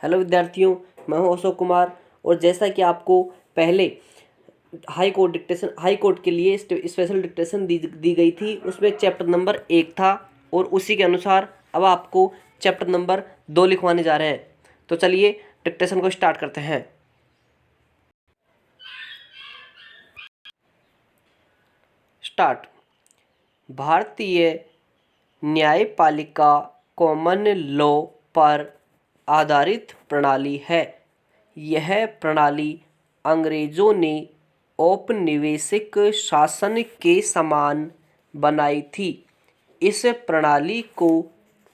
Hello विद्यार्थियों, मैं हूं अशोक कुमार। और जैसा कि आपको पहले हाई कोर्ट के लिए स्पेशल डिक्टेशन दी गई थी, उसमें चैप्टर नंबर 1 था और उसी के अनुसार अब आपको चैप्टर नंबर 2 लिखवाने जा रहे हैं। तो चलिए डिक्टेशन को स्टार्ट करते हैं। स्टार्ट। भारतीय न्यायपालिका कॉमन लॉ पर आधारित प्रणाली है। यह प्रणाली अंग्रेजों ने औपनिवेशिक शासन के समान बनाई थी। इस प्रणाली को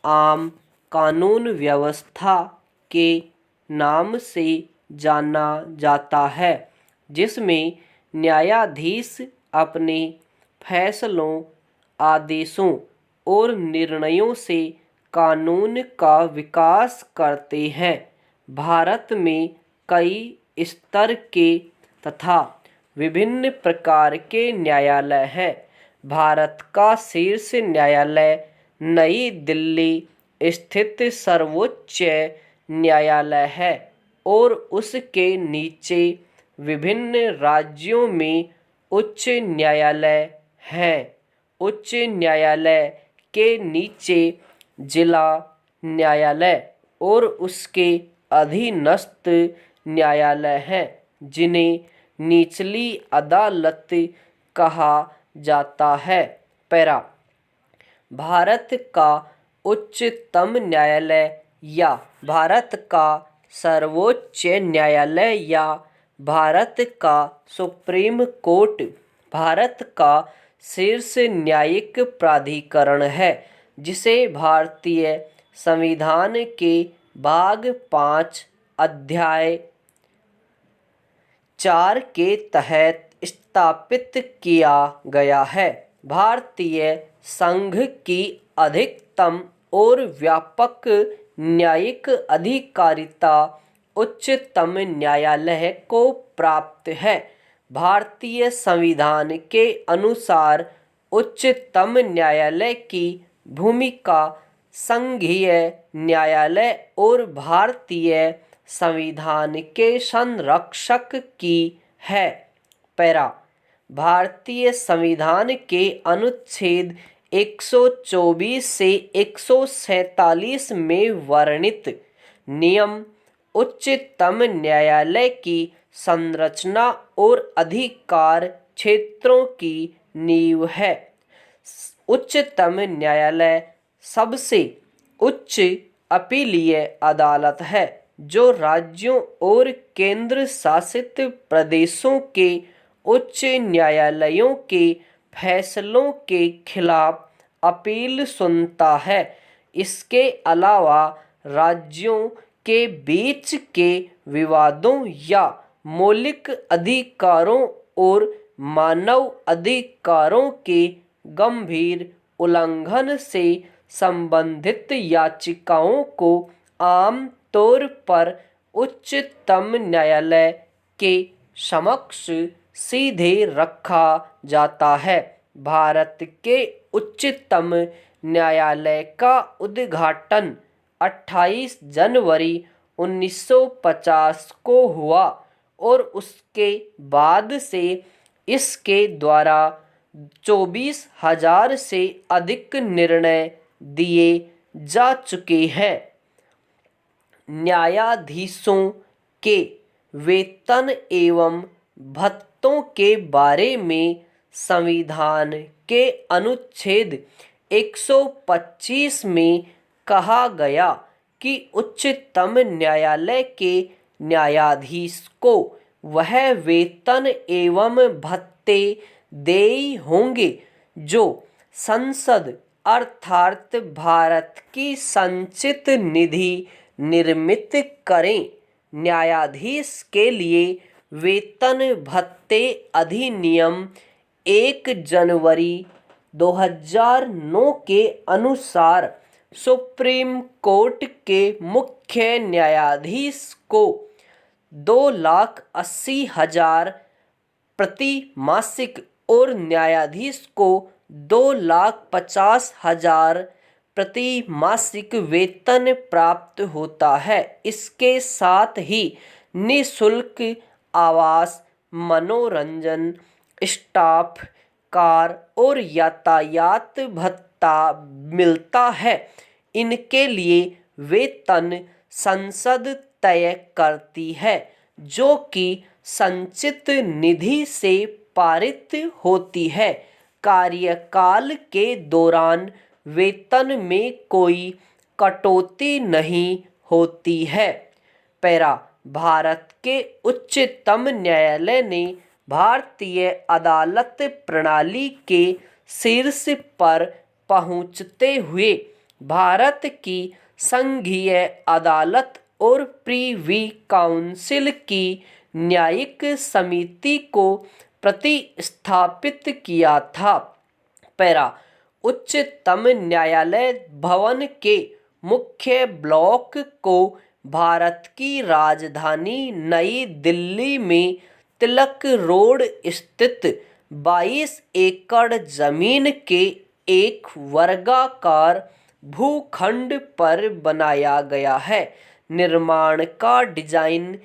आम कानून व्यवस्था के नाम से जाना जाता है, जिसमें न्यायाधीश अपने फैसलों, आदेशों और निर्णयों से कानून का विकास करते हैं। भारत में कई स्तर के तथा विभिन्न प्रकार के न्यायालय हैं। भारत का शीर्ष न्यायालय नई दिल्ली स्थित सर्वोच्च न्यायालय है और उसके नीचे विभिन्न राज्यों में उच्च न्यायालय हैं। उच्च न्यायालय के नीचे जिला न्यायालय और उसके अधीनस्थ न्यायालय हैं, जिन्हें निचली अदालत कहा जाता है। पैरा। भारत का उच्चतम न्यायालय या भारत का सर्वोच्च न्यायालय या भारत का सुप्रीम कोर्ट भारत का शीर्ष न्यायिक प्राधिकरण है, जिसे भारतीय संविधान के भाग 5 अध्याय 4 के तहत स्थापित किया गया है। भारतीय संघ की अधिकतम और व्यापक न्यायिक अधिकारिता उच्चतम न्यायालय को प्राप्त है। भारतीय संविधान के अनुसार उच्चतम न्यायालय की भूमिका संघीय न्यायालय और भारतीय संविधान के संरक्षक की है। पैरा। भारतीय संविधान के अनुच्छेद 124 से 147 में वर्णित नियम उच्चतम न्यायालय की संरचना और अधिकार क्षेत्रों की नींव है। उच्चतम न्यायालय सबसे उच्च अपीलीय अदालत है, जो राज्यों और केंद्र शासित प्रदेशों के उच्च न्यायालयों के फैसलों के खिलाफ अपील सुनता है। इसके अलावा राज्यों के बीच के विवादों या मौलिक अधिकारों और मानव अधिकारों के गंभीर उल्लंघन से संबंधित याचिकाओं को आम तौर पर उच्चतम न्यायालय के समक्ष सीधे रखा जाता है। भारत के उच्चतम न्यायालय का उद्घाटन 28 जनवरी 1950 को हुआ और उसके बाद से इसके द्वारा 24,000 से अधिक निर्णय दिए जा चुके हैं। न्यायाधीशों के वेतन एवं भत्तों के बारे में संविधान के अनुच्छेद 125 में कहा गया कि उच्चतम न्यायालय के न्यायाधीश को वह वेतन एवं भत्ते देय होंगे जो संसद अर्थात भारत की संचित निधि निर्मित करें। न्यायाधीश के लिए वेतन भत्ते अधिनियम 1 जनवरी 2009 के अनुसार सुप्रीम कोर्ट के मुख्य न्यायाधीश को 2,80,000 प्रति मासिक और न्यायाधीश को 2,50,000 प्रति मासिक वेतन प्राप्त होता है। इसके साथ ही निःशुल्क आवास, मनोरंजन, स्टाफ, कार और यातायात भत्ता मिलता है। इनके लिए वेतन संसद तय करती है, जो कि संचित निधि से पारित होती है। कार्यकाल के दौरान वेतन में कोई कटौती नहीं होती है। पैरा, भारत के उच्चतम न्यायालय ने भारतीय अदालत प्रणाली के शीर्ष पर पहुंचते हुए भारत की संघीय अदालत और प्रीवी काउंसिल की न्यायिक समिति को प्रतिस्थापित किया था। पैरा, उच्चतम न्यायालय भवन के मुख्य ब्लॉक को भारत की राजधानी नई दिल्ली में तिलक रोड स्थित 22 एकड़ जमीन के एक वर्गाकार भूखंड पर बनाया गया है। निर्माण का डिजाइन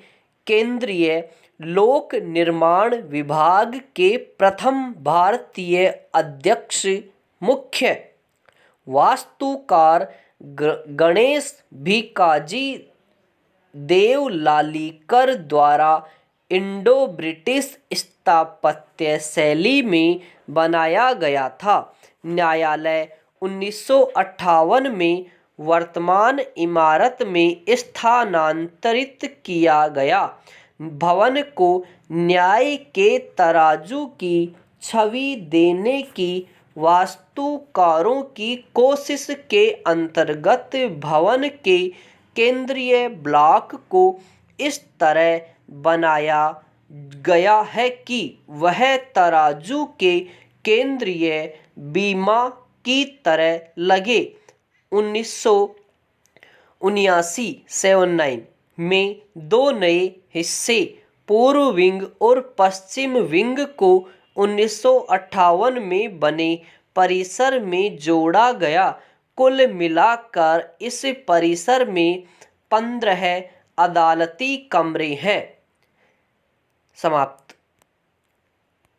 केंद्रीय लोक निर्माण विभाग के प्रथम भारतीय अध्यक्ष मुख्य वास्तुकार गणेश भिकाजी देवलालीकर द्वारा इंडो ब्रिटिश स्थापत्य शैली में बनाया गया था। न्यायालय 1958 में वर्तमान इमारत में स्थानांतरित किया गया। भवन को न्याय के तराजू की छवि देने की वास्तुकारों की कोशिश के अंतर्गत भवन के केंद्रीय ब्लॉक को इस तरह बनाया गया है कि वह तराजू के केंद्रीय बीमा की तरह लगे। 1979 में दो नए हिस्से पूर्व विंग और पश्चिम विंग को 1958 में बने परिसर में जोड़ा गया। कुल मिलाकर इस परिसर में 15 अदालती कमरे हैं। समाप्त।